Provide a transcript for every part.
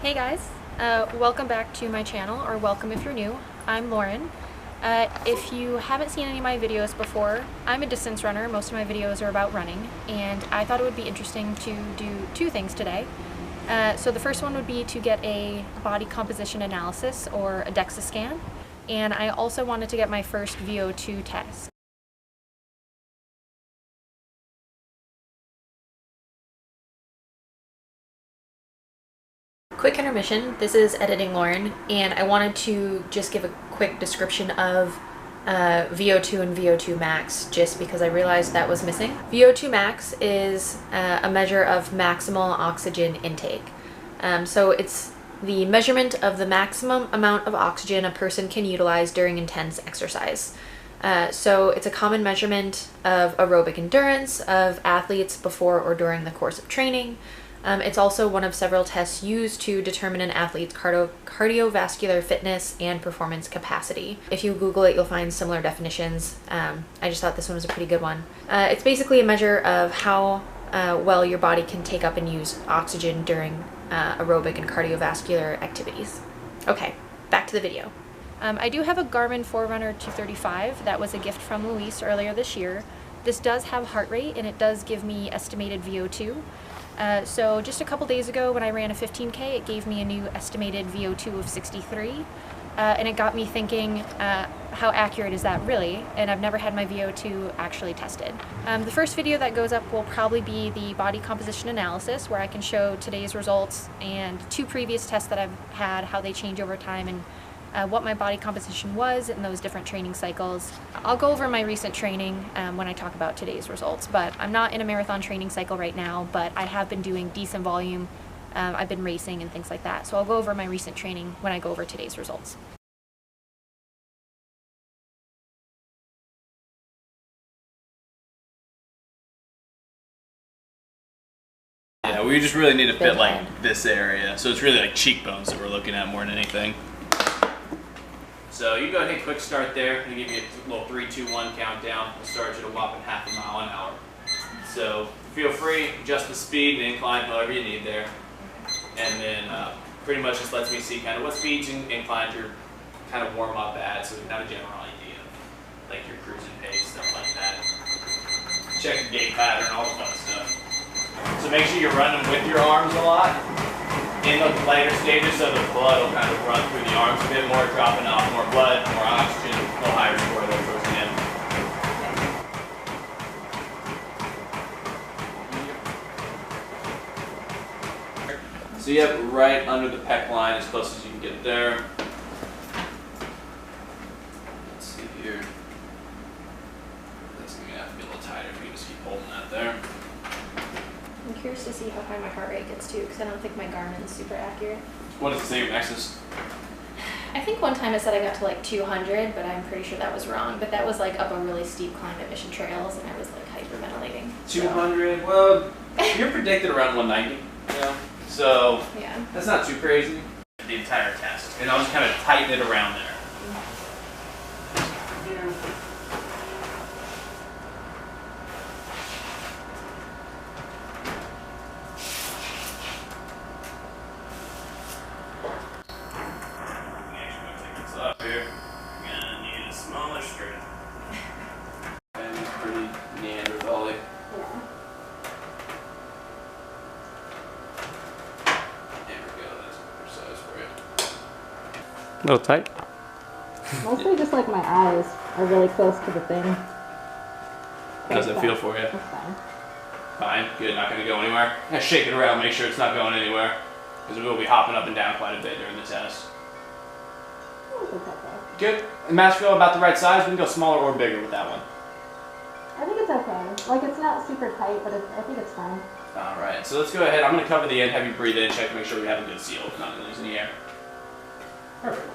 Hey guys, welcome back to my channel, or welcome if you're new. I'm Lauren. If you haven't seen any of my videos before, I'm a distance runner. Most of my videos are about running, and I thought it would be interesting to do two things today. So the first one would be to get a body composition analysis, or a DEXA scan, and I also wanted to get my first VO2 test. Quick intermission, this is Editing Lauren, and I wanted to just give a quick description of VO2 and VO2 max, just because I realized that was missing. VO2 max is a measure of maximal oxygen intake. So it's the measurement of the maximum amount of oxygen a person can utilize during intense exercise. So it's a common measurement of aerobic endurance of athletes before or during the course of training. It's also one of several tests used to determine an athlete's cardiovascular fitness and performance capacity. If you Google it, you'll find similar definitions. I just thought this one was a pretty good one. It's basically a measure of how well your body can take up and use oxygen during aerobic and cardiovascular activities. Okay, back to the video. I do have a Garmin Forerunner 235 that was a gift from Luis earlier this year. This does have heart rate, and it does give me estimated VO2. So just a couple days ago when I ran a 15K, it gave me a new estimated VO2 of 63, and it got me thinking, how accurate is that really? And I've never had my VO2 actually tested. The first video that goes up will probably be the body composition analysis, where I can show today's results and two previous tests that I've had, how they change over time, and what my body composition was in those different training cycles. I'll go over my recent training when I talk about today's results, but I'm not in a marathon training cycle right now, but I have been doing decent volume. I've been racing and things like that, so I'll go over my recent training when I go over today's results. Yeah, we just really need to fit like this area, so it's really like cheekbones that we're looking at more than anything. So you go ahead and hit quick start there. I'm going to give you a little 3, 2, 1 countdown. We'll start you at a whopping half a mile an hour. So feel free, adjust the speed and incline however you need there. And then pretty much just lets me see kind of what speeds and inclines you're kind of warm up at, so we can have a general idea of like your cruising pace, stuff like that. Check your gait pattern, all the fun stuff. So make sure you're running with your arms a lot in the later stages, so the blood will kind of run through the arms a bit more, dropping off more blood, more oxygen, a little higher score there towards the end. So you have it right under the pec line, as close as you can get there. Let's see here. That's going to have to be a little tighter if you can just keep holding that there. I'm curious to see how high my heart rate gets too, because I don't think my Garmin's super accurate. What does it say your max is? I think one time it said I got to like 200, but I'm pretty sure that was wrong. But that was like up a really steep climb at Mission Trails, and I was like hyperventilating. 200, well, you're predicted around 190, you know? So, yeah, that's not too crazy. The entire test, and I'll just kind of tighten it around there. Up here, you're gonna need a smaller strip. And it's pretty Neanderthal-y. There we go, that's a better size for you. A little tight. Mostly just like my eyes are really close to the thing. How does that feel for you? That's fine. Fine, good, not gonna go anywhere. I'm gonna shake it around, make sure it's not going anywhere. Because we will be hopping up and down quite a bit during the test. Good. And mass feel about the right size. We can go smaller or bigger with that one. I think it's okay. Like, it's not super tight, but I think it's fine. Alright, so let's go ahead. I'm going to cover the end, have you breathe in, check to make sure we have a good seal, not going to lose any air. Perfect.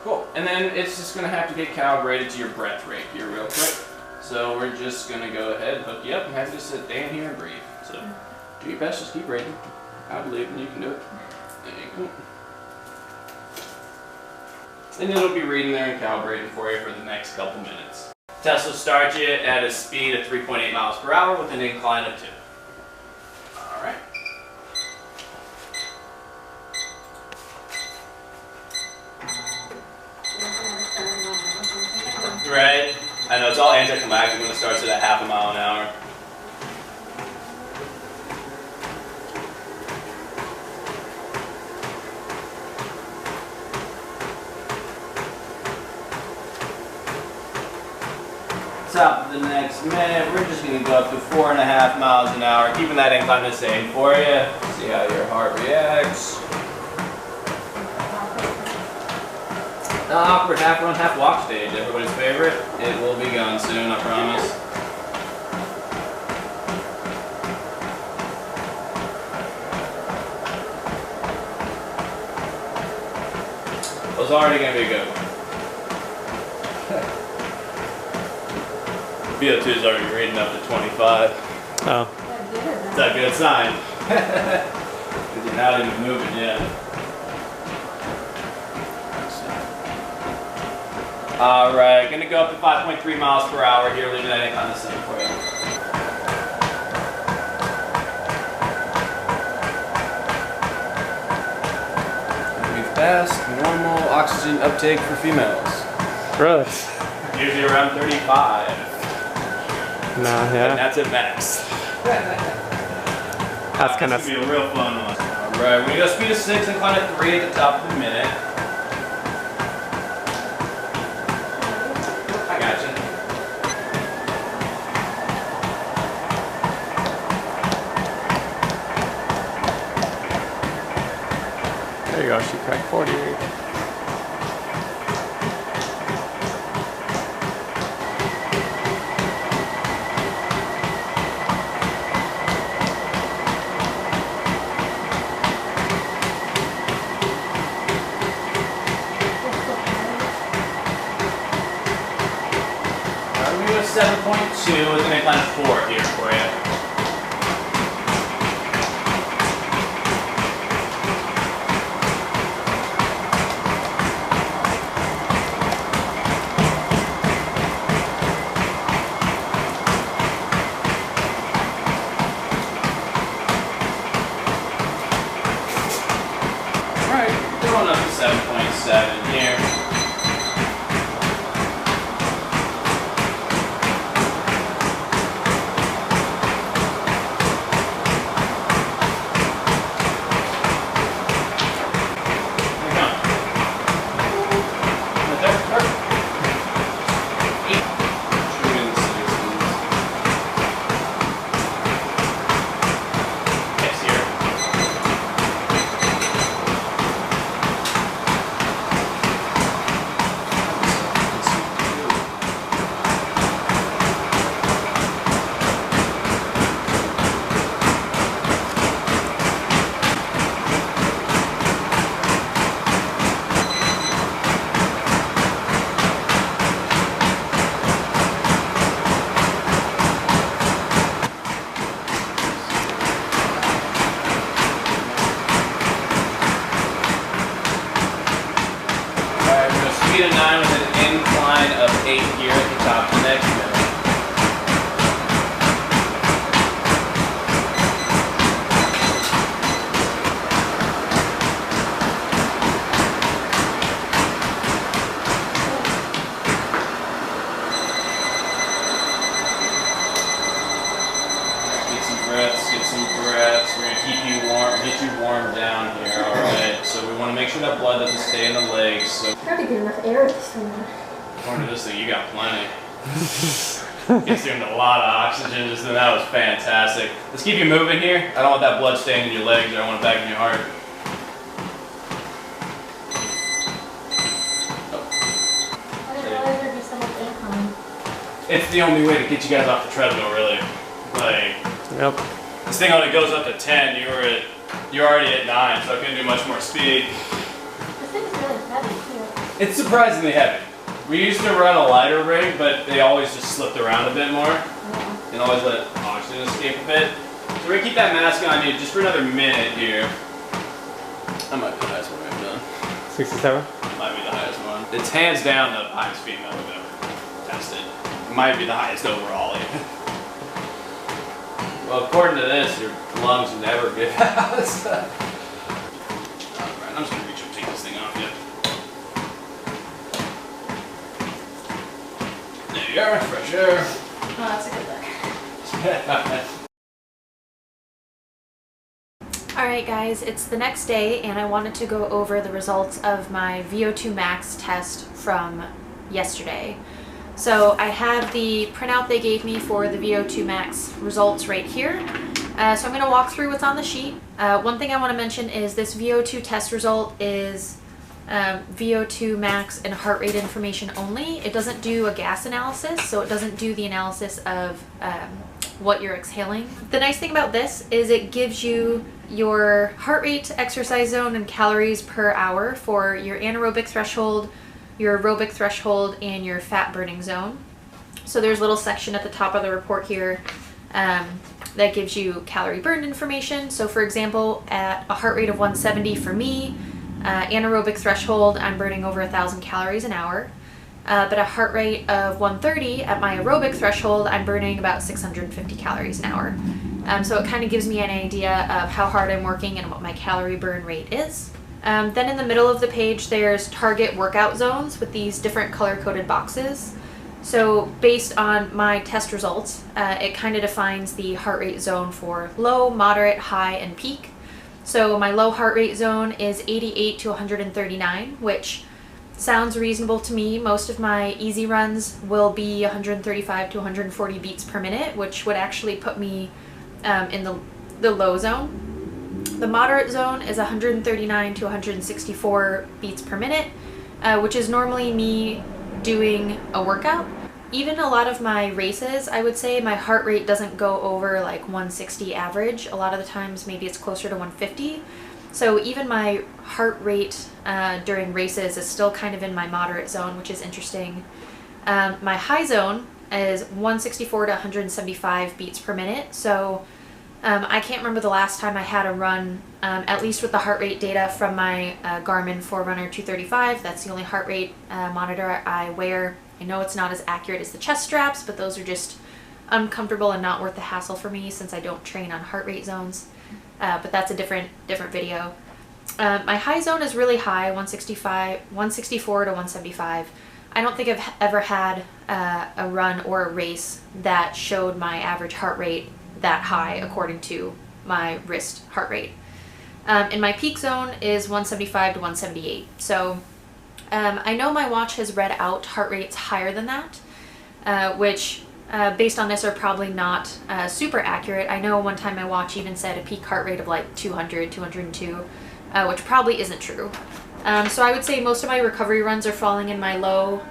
Cool. And then it's just going to have to get calibrated to your breath rate here real quick. So we're just going to go ahead and hook you up and have you just sit down here and breathe. So do your best, just keep breathing. I believe in you can do it. There you go. And it'll be reading there and calibrating for you for the next couple minutes. Test will start you at a speed of 3.8 miles per hour with an incline of 2. Alright. anticlimactic when it starts at a half a mile an hour. Top of the next minute, we're just going to go up to 4.5 miles an hour, keeping that incline the same for you. See how your heart reacts. The awkward half run, half walk stage, everybody's favorite. It will be gone soon, I promise. It was already going to be a good one. VO2 is already reading up to 25. Oh. Is that a good sign? Because you're not even moving yet. Alright, gonna go up to 5.3 miles per hour here, leaving that incline the same for you. Gonna be fast, normal oxygen uptake for females. Really? Usually around 35. No, yeah. And that's at max. That's kind of. This will be a real fun one. Alright, we go speed of 6 and climb at 3 at the top of the minute. I got you. There you go. She cracked 40. We're going to go 7.2 with an incline of 4 here for you. Alright, going up to 7.7 here. Speed of 9 with an incline of 8 here at the top of the next minute. Get some breaths, get some breaths. We're going to keep you warm, get you warm down here, alright? So we want to make sure that blood doesn't stay in the legs. So Try to get enough air this one. according to this thing, you got plenty. Consumed a lot of oxygen just then. That was fantastic. Let's keep you moving here. I don't want that blood staying in your legs. I don't want it back in your heart. I didn't realize there'd be so much incline. It's the only way to get you guys off the treadmill, really. Like, Yep. this thing only goes up to 10. You're already at 9, so I couldn't do much more speed. This thing's really heavy too. It's surprisingly heavy. We used to run a lighter rig, but they always just slipped around a bit more Yeah. and always let oxygen escape a bit. So we're gonna keep that mask on you just for another minute here. That might be the highest one we've done. 67. Might be the highest one. It's hands down the highest female we've ever tested. It might be the highest overall even. Well, according to this, your lungs never give out. Alright, I'm just gonna reach and take this thing off you. There you air, fresh air. Oh, that's a good look. Alright guys, it's the next day and I wanted to go over the results of my VO2 max test from yesterday. So I have the printout they gave me for the VO2 max results right here. So I'm going to walk through what's on the sheet. One thing I want to mention is this VO2 test result is VO2 max and heart rate information only. It doesn't do a gas analysis, so it doesn't do the analysis of what you're exhaling. The nice thing about this is it gives you your heart rate, exercise zone, and calories per hour for your anaerobic threshold, your aerobic threshold, and your fat burning zone. So there's a little section at the top of the report here that gives you calorie burned information. So for example, at a heart rate of 170 for me, anaerobic threshold, I'm burning over 1,000 calories an hour. But a heart rate of 130 at my aerobic threshold, I'm burning about 650 calories an hour. So it kind of gives me an idea of how hard I'm working and what my calorie burn rate is. Then in the middle of the page, there's target workout zones with these different color-coded boxes. So based on my test results, it kind of defines the heart rate zone for low, moderate, high, and peak. So my low heart rate zone is 88 to 139, which sounds reasonable to me. Most of my easy runs will be 135 to 140 beats per minute, which would actually put me in the low zone. The moderate zone is 139 to 164 beats per minute, which is normally me doing a workout. Even a lot of my races, I would say my heart rate doesn't go over like 160 average. A lot of the times maybe it's closer to 150. So even my heart rate during races is still kind of in my moderate zone, which is interesting. My high zone is 164 to 175 beats per minute. So I can't remember the last time I had a run, at least with the heart rate data from my Garmin Forerunner 235. That's the only heart rate monitor I wear. I know it's not as accurate as the chest straps, but those are just uncomfortable and not worth the hassle for me since I don't train on heart rate zones. But that's a different video. My high zone is really high, 164 to 175. I don't think I've ever had a run or a race that showed my average heart rate that high according to my wrist heart rate. And my peak zone is 175 to 178. So I know my watch has read out heart rates higher than that, which based on this are probably not super accurate. I know one time my watch even said a peak heart rate of like 200, 202, which probably isn't true. So I would say most of my recovery runs are falling in my low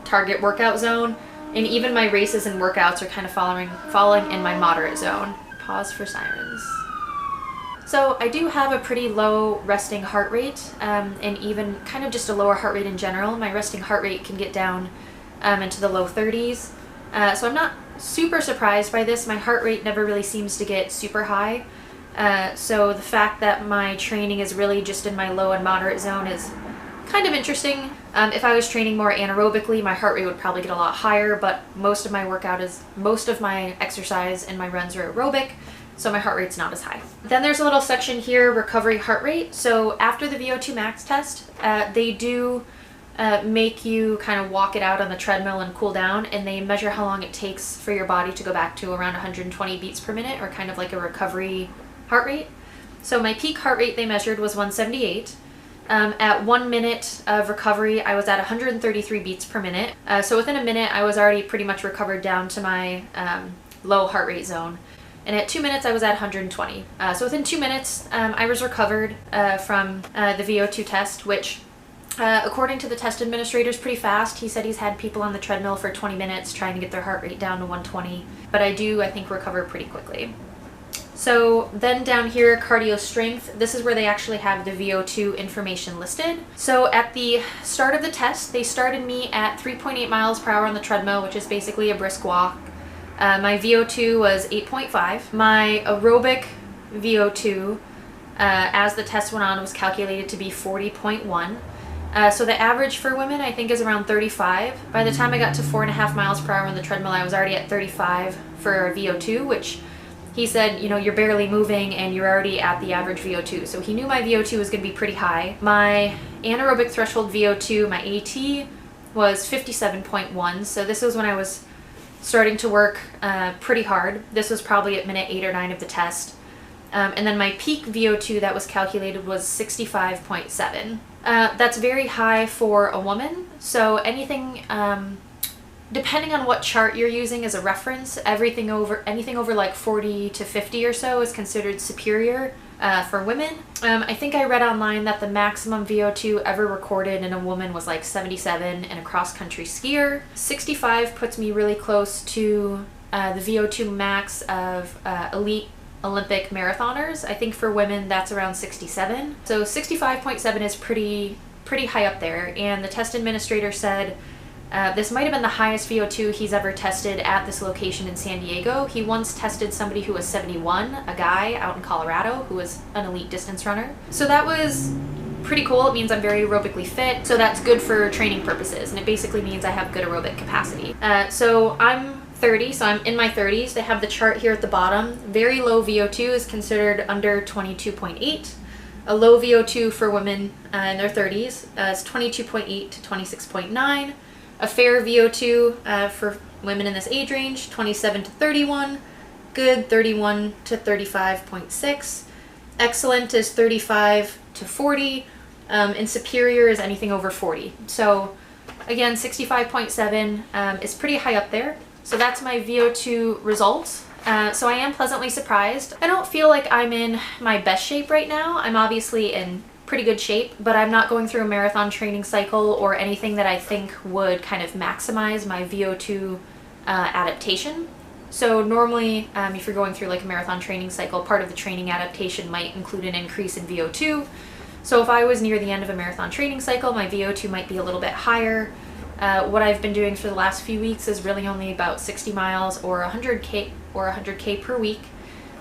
target workout zone, and even my races and workouts are kind of falling in my moderate zone. Pause for sirens. So I do have a pretty low resting heart rate, and even kind of just a lower heart rate in general. My resting heart rate can get down into the low 30s. So I'm not super surprised by this. My heart rate never really seems to get super high. So the fact that my training is really just in my low and moderate zone is kind of interesting. If I was training more anaerobically, my heart rate would probably get a lot higher, but most of my exercise and my runs are aerobic, so my heart rate's not as high. Then there's a little section here, recovery heart rate. So after the VO2 max test, they do make you kind of walk it out on the treadmill and cool down, and they measure how long it takes for your body to go back to around 120 beats per minute, or kind of like a recovery heart rate. So my peak heart rate they measured was 178. At 1 minute of recovery, I was at 133 beats per minute. So within a minute, I was already pretty much recovered down to my low heart rate zone. And at 2 minutes, I was at 120. So within 2 minutes, I was recovered from the VO2 test, which according to the test administrator is pretty fast. He said he's had people on the treadmill for 20 minutes trying to get their heart rate down to 120. But I think, recover pretty quickly. So then down here, cardio strength, this is where they actually have the VO2 information listed. So at the start of the test, they started me at 3.8 miles per hour on the treadmill, which is basically a brisk walk. My VO2 was 8.5. My aerobic VO2, as the test went on, was calculated to be 40.1. So the average for women, I think, is around 35. By the time I got to 4.5 miles per hour on the treadmill, I was already at 35 for VO2, which he said, you know, you're barely moving and you're already at the average VO2. So he knew my VO2 was going to be pretty high. My anaerobic threshold VO2, my AT, was 57.1. So this was when I was starting to work pretty hard. This was probably at minute 8 or 9 of the test. And then my peak VO2 that was calculated was 65.7. That's very high for a woman. So anything, depending on what chart you're using as a reference, anything over like 40 to 50 or so is considered superior for women. I think I read online that the maximum VO2 ever recorded in a woman was like 77 in a cross-country skier. 65 puts me really close to the VO2 max of elite Olympic marathoners. I think for women that's around 67. So 65.7 is pretty high up there, and the test administrator said this might have been the highest VO2 he's ever tested at this location in San Diego. He once tested somebody who was 71, a guy out in Colorado who was an elite distance runner. So that was pretty cool. It means I'm very aerobically fit, so that's good for training purposes, and it basically means I have good aerobic capacity. So I'm 30, so I'm in my 30s. They have the chart here at the bottom. Very low VO2 is considered under 22.8. A low VO2 for women in their 30s is 22.8 to 26.9. A fair VO2 for women in this age range, 27 to 31. Good, 31 to 35.6. Excellent is 35 to 40. And superior is anything over 40. So again, 65.7 is pretty high up there. So that's my VO2 results. So I am pleasantly surprised. I don't feel like I'm in my best shape right now. I'm obviously in pretty good shape, but I'm not going through a marathon training cycle or anything that I think would kind of maximize my VO2 adaptation. So normally, if you're going through like a marathon training cycle, part of the training adaptation might include an increase in VO2. So if I was near the end of a marathon training cycle, my VO2 might be a little bit higher. What I've been doing for the last few weeks is really only about 60 miles or 100K per week.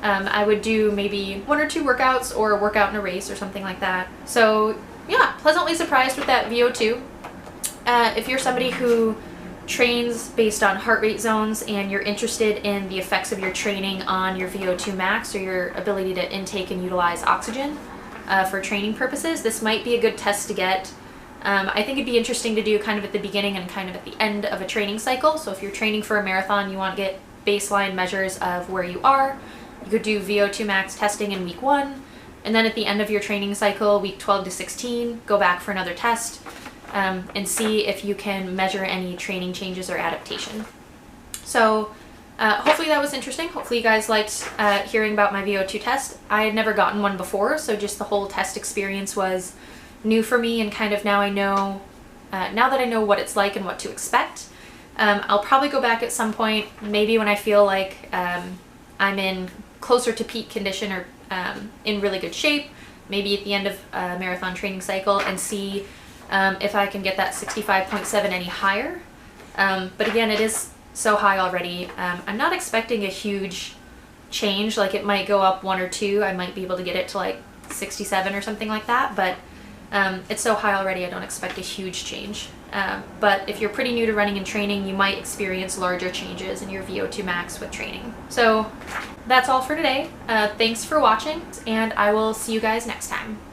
I would do maybe 1 or 2 workouts or a workout in a race or something like that. So yeah, pleasantly surprised with that VO2. If you're somebody who trains based on heart rate zones and you're interested in the effects of your training on your VO2 max or your ability to intake and utilize oxygen for training purposes, this might be a good test to get. I think it'd be interesting to do kind of at the beginning and kind of at the end of a training cycle. So if you're training for a marathon, you want to get baseline measures of where you are. You could do VO2 max testing in week 1, and then at the end of your training cycle, week 12 to 16, go back for another test and see if you can measure any training changes or adaptation. So hopefully that was interesting. Hopefully you guys liked hearing about my VO2 test. I had never gotten one before, so just the whole test experience was new for me, and kind of now that I know what it's like and what to expect. I'll probably go back at some point, maybe when I feel like I'm in closer to peak condition or in really good shape, maybe at the end of a marathon training cycle, and see if I can get that 65.7 any higher. But again, it is so high already. I'm not expecting a huge change, like it might go up 1 or 2. I might be able to get it to like 67 or something like that, but it's so high already, I don't expect a huge change. But if you're pretty new to running and training, you might experience larger changes in your VO2 max with training. So that's all for today. Thanks for watching, and I will see you guys next time.